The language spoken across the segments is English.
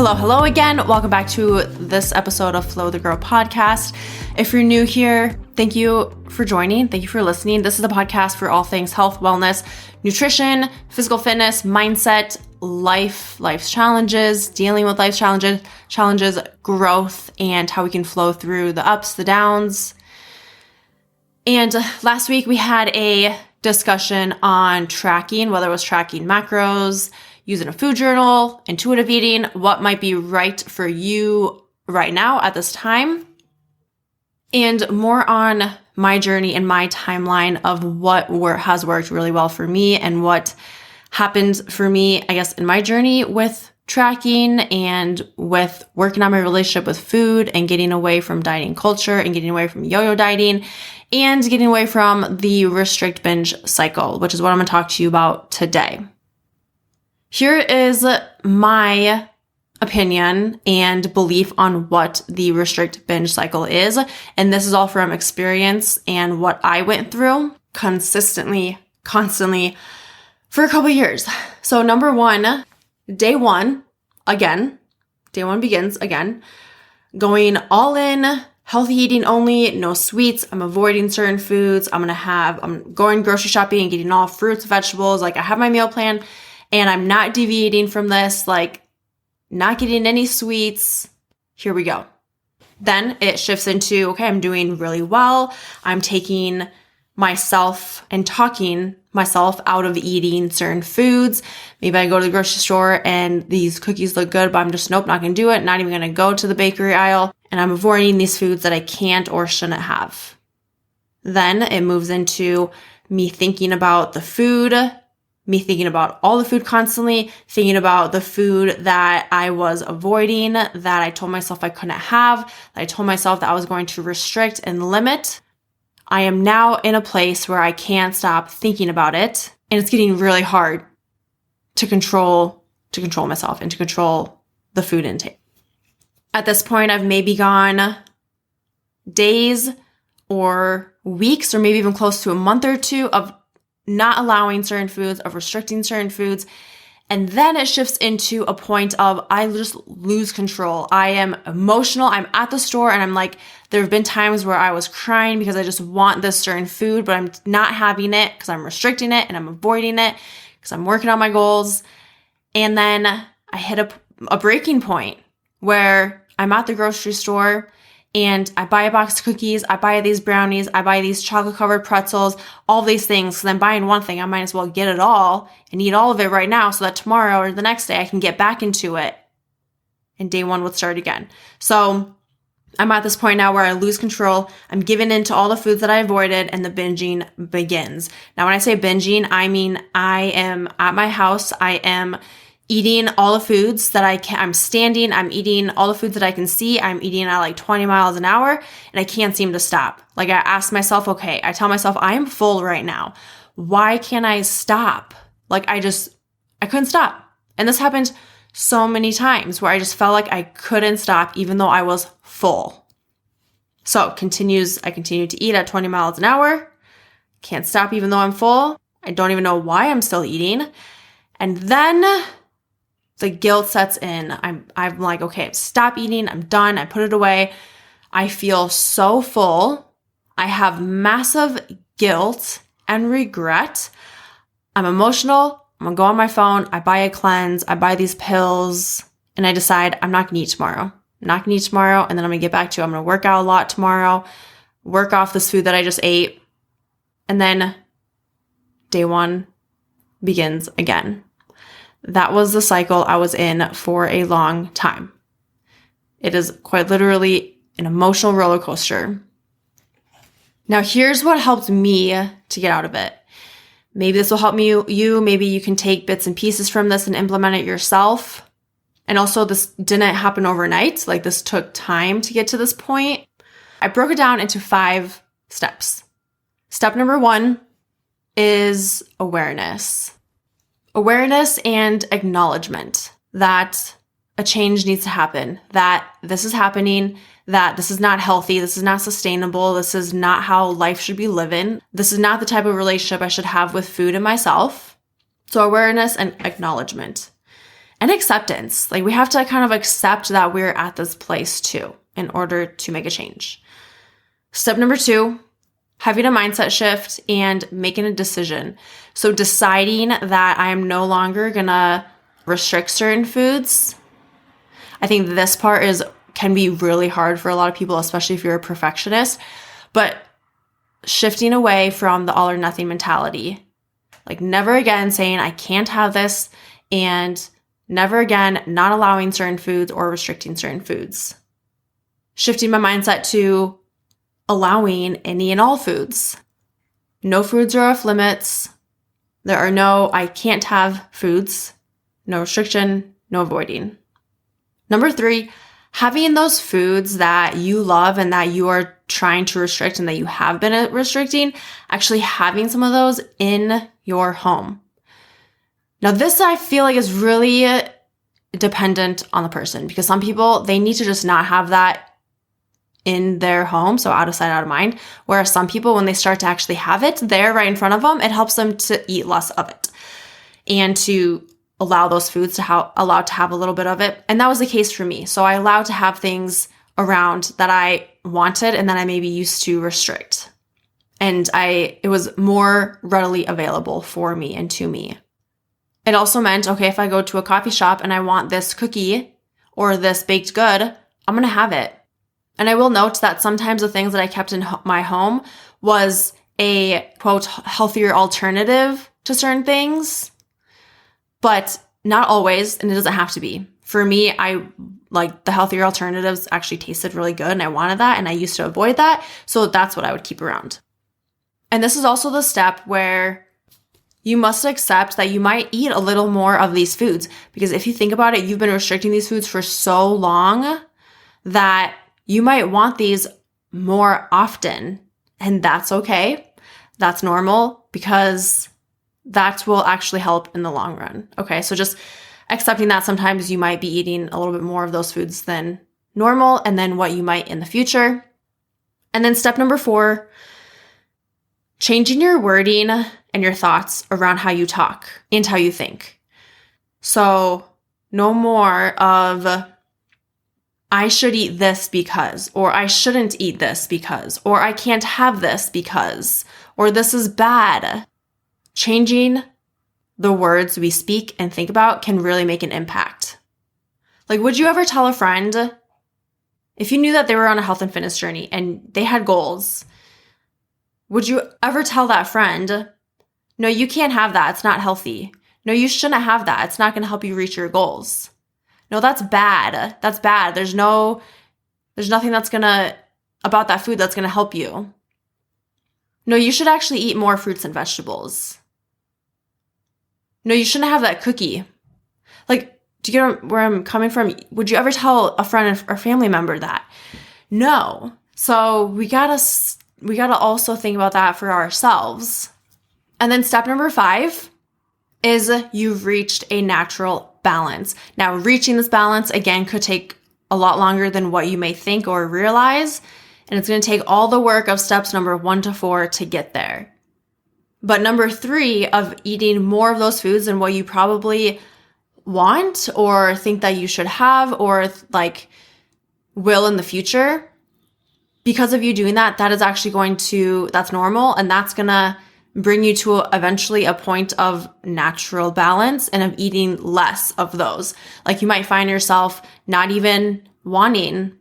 Hello again. Welcome back to this episode of Flow the Girl podcast. If you're new here, thank you for joining. Thank you for listening. This is the podcast for all things health, wellness, nutrition, physical fitness, mindset, life's challenges, dealing with life's challenges, growth, and how we can flow through the ups, the downs. And last week we had a discussion on tracking, whether it was tracking macros, using a food journal, intuitive eating, what might be right for you right now at this time, and more on my journey and my timeline of what has worked really well for me and what happened for me, I guess, in my journey with tracking and with working on my relationship with food and getting away from dieting culture and getting away from yo-yo dieting and getting away from the restrict-binge cycle, which is what I'm going to talk to you about today. Here is my opinion and belief on what the restrict-binge cycle is. And this is all from experience and what I went through constantly for a couple of years. So number one, day one begins again, going all in, healthy eating only, no sweets. I'm avoiding certain foods. I'm going grocery shopping and getting all fruits, vegetables. Like I have my meal plan. And I'm not deviating from this, like not getting any sweets. Here we go. Then it shifts into, okay, I'm doing really well. I'm taking myself and talking myself out of eating certain foods. Maybe I go to the grocery store and these cookies look good, but I'm just, nope, not going to do it. Not even going to go to the bakery aisle. And I'm avoiding these foods that I can't or shouldn't have. Then it moves into me thinking about the food, me thinking about all the food constantly, thinking about the food that I was avoiding, that I told myself I couldn't have, that I told myself that I was going to restrict and limit. I am now in a place where I can't stop thinking about it, and it's getting really hard to control myself and to control the food intake. At this point, I've maybe gone days or weeks or maybe even close to a month or two of not allowing certain foods, of restricting certain foods. And then it shifts into a point of I just lose control. I am emotional. I'm at the store and I'm like, there have been times where I was crying because I just want this certain food, but I'm not having it because I'm restricting it and I'm avoiding it because I'm working on my goals. And then I hit a breaking point where I'm at the grocery store and I buy a box of cookies, I buy these brownies, I buy these chocolate-covered pretzels, all these things. Because I'm buying one thing, I might as well get it all and eat all of it right now so that tomorrow or the next day I can get back into it and day one would start again. So I'm at this point now where I lose control. I'm giving in to all the foods that I avoided and the binging begins. Now, when I say binging, I mean I am at my house. I am eating all the foods that I'm standing, I'm eating all the foods that I can see, I'm eating at like 20 miles an hour, and I can't seem to stop. Like I ask myself, okay, I tell myself I am full right now. Why can't I stop? Like I couldn't stop. And this happened so many times where I just felt like I couldn't stop even though I was full. So I continue to eat at 20 miles an hour, can't stop even though I'm full. I don't even know why I'm still eating. And then the guilt sets in. I'm like, okay, stop eating. I'm done. I put it away. I feel so full. I have massive guilt and regret. I'm emotional. I'm going to go on my phone. I buy a cleanse. I buy these pills and I decide I'm not going to eat tomorrow. I'm not going to eat tomorrow. And then I'm going to get back to, I'm going to work out a lot tomorrow, work off this food that I just ate. And then day one begins again. That was the cycle I was in for a long time. It is quite literally an emotional roller coaster. Now, here's what helped me to get out of it. Maybe this will help you. Maybe you can take bits and pieces from this and implement it yourself. And also, this didn't happen overnight. Like this took time to get to this point. I broke it down into 5 steps. Step number 1 is awareness. Awareness and acknowledgement that a change needs to happen, that this is happening, that this is not healthy, this is not sustainable, this is not how life should be living, this is not the type of relationship I should have with food and myself. So awareness and acknowledgement. and acceptance. Like we have to kind of accept that we're at this place too in order to make a change. Step number 2, having a mindset shift and making a decision. So deciding that I am no longer gonna restrict certain foods. I think this part can be really hard for a lot of people, especially if you're a perfectionist, but shifting away from the all or nothing mentality. Like never again saying I can't have this, and never again not allowing certain foods or restricting certain foods. Shifting my mindset to allowing any and all foods. No foods are off limits. There are no I can't have foods. No restriction, no avoiding. Number 3, having those foods that you love and that you are trying to restrict and that you have been restricting, actually having some of those in your home. Now, this I feel like is really dependent on the person, because some people, they need to just not have that in their home, so out of sight, out of mind. Whereas some people, when they start to actually have it there right in front of them, it helps them to eat less of it and to allow those foods to have a little bit of it. And that was the case for me. So I allowed to have things around that I wanted and that I maybe used to restrict. And it was more readily available for me and to me. It also meant, okay, if I go to a coffee shop and I want this cookie or this baked good, I'm going to have it. And I will note that sometimes the things that I kept in my home was a, quote, healthier alternative to certain things, but not always, and it doesn't have to be. For me, I like the healthier alternatives actually tasted really good, and I wanted that, and I used to avoid that, so that's what I would keep around. And this is also the step where you must accept that you might eat a little more of these foods, because if you think about it, you've been restricting these foods for so long that you might want these more often, and that's okay. That's normal, because that will actually help in the long run. Okay, so just accepting that sometimes you might be eating a little bit more of those foods than normal, and then what you might in the future. And then step number 4, changing your wording and your thoughts around how you talk and how you think. So no more of I should eat this because, or I shouldn't eat this because, or I can't have this because, or this is bad. Changing the words we speak and think about can really make an impact. Like, would you ever tell a friend, if you knew that they were on a health and fitness journey and they had goals, would you ever tell that friend, no, you can't have that, it's not healthy. No, you shouldn't have that, it's not going to help you reach your goals. No, that's bad. That's bad. There's nothing about that food that's going to help you. No, you should actually eat more fruits and vegetables. No, you shouldn't have that cookie. Like, do you get where I'm coming from? Would you ever tell a friend or family member that? No. So we gotta also think about that for ourselves. And then step number 5 is you've reached a natural balance. Now, reaching this balance, again, could take a lot longer than what you may think or realize. And it's going to take all the work of steps number 1 to 4 to get there. But number 3 of eating more of those foods than what you probably want or think that you should have or like will in the future, because of you doing that, that is actually that's normal, and that's going to bring you to eventually a point of natural balance and of eating less of those. Like you might find yourself not even wanting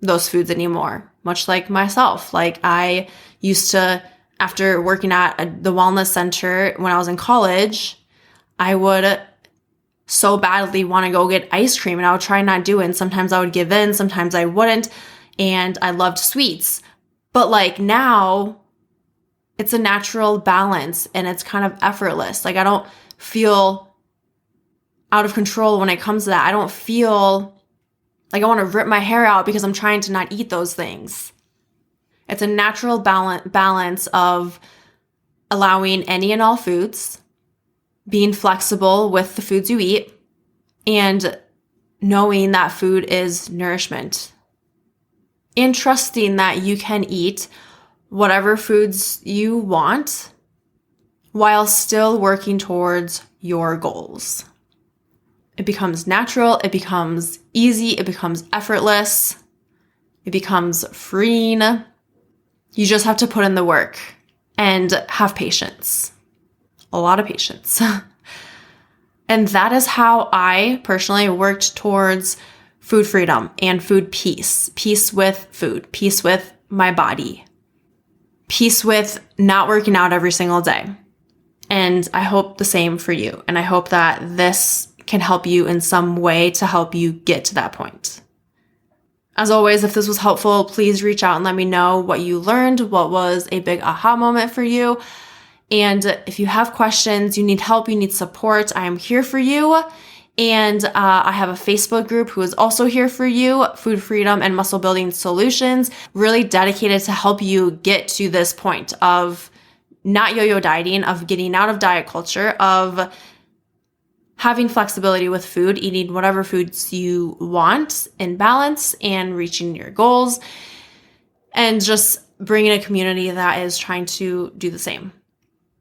those foods anymore, much like myself. Like I used to, after working at the wellness center when I was in college, I would so badly want to go get ice cream, and I would try not do it. And sometimes I would give in, sometimes I wouldn't. And I loved sweets. But like now, it's a natural balance and it's kind of effortless. Like I don't feel out of control when it comes to that. I don't feel like I want to rip my hair out because I'm trying to not eat those things. It's a natural balance of allowing any and all foods, being flexible with the foods you eat, and knowing that food is nourishment, and trusting that you can eat whatever foods you want while still working towards your goals. It becomes natural. It becomes easy. It becomes effortless. It becomes freeing. You just have to put in the work and have patience. A lot of patience. And that is how I personally worked towards food freedom and food peace. Peace with food. Peace with my body. Peace with not working out every single day. And I hope the same for you. And I hope that this can help you in some way to help you get to that point. As always, if this was helpful, please reach out and let me know what you learned, what was a big aha moment for you. And if you have questions, you need help, you need support, I am here for you. And I have a Facebook group who is also here for you, Food Freedom and Muscle Building Solutions, really dedicated to help you get to this point of not yo-yo dieting, of getting out of diet culture, of having flexibility with food, eating whatever foods you want in balance and reaching your goals, and just bringing a community that is trying to do the same.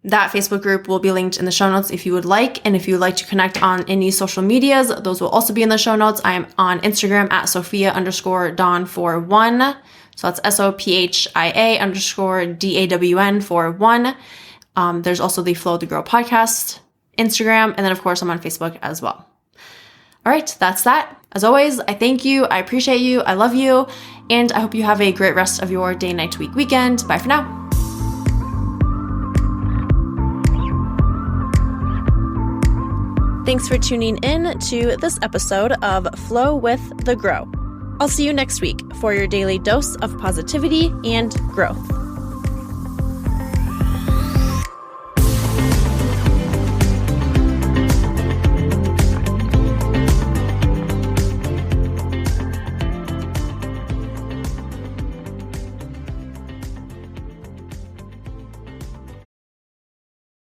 That Facebook group will be linked in the show notes if you would like. And if you would like to connect on any social medias, those will also be in the show notes. I am on Instagram at Sophia_Dawn41. So that's SOPHIA_DAWN41. There's also the Flow the Grow podcast Instagram. And then of course I'm on Facebook as well. All right, that's that. As always, I thank you. I appreciate you. I love you. And I hope you have a great rest of your day, night, week, weekend. Bye for now. Thanks for tuning in to this episode of Flow with the Grow. I'll see you next week for your daily dose of positivity and growth.